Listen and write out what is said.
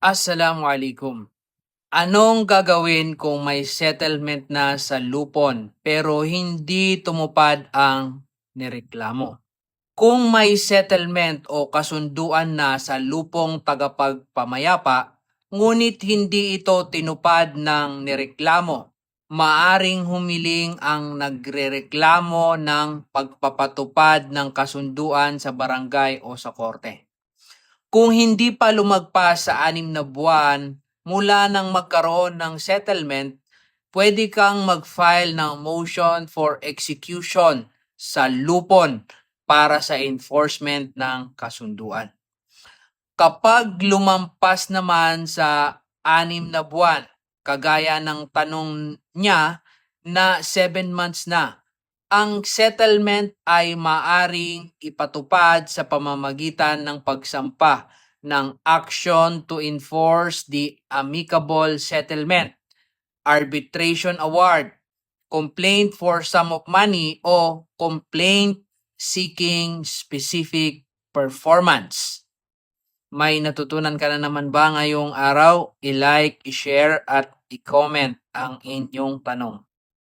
Assalamualaikum. Anong gagawin kung may settlement na sa lupon pero hindi tumupad ang nireklamo? Kung may settlement o kasunduan na sa lupong tagapagpamayapa, ngunit hindi ito tinupad ng nireklamo, maaring humiling ang nagrereklamo ng pagpapatupad ng kasunduan sa barangay o sa korte. Kung hindi pa lumagpas sa 6 na buwan mula nang magkaroon ng settlement, pwede kang mag-file ng motion for execution sa lupon para sa enforcement ng kasunduan. Kapag lumampas naman sa 6 na buwan, kagaya ng tanong niya na 7 months na, ang settlement ay maaring ipatupad sa pamamagitan ng pagsampa ng action to enforce the amicable settlement, arbitration award, complaint for sum of money o complaint seeking specific performance. May natutunan ka na naman ba ngayong araw? I-like, i-share at i-comment ang inyong tanong.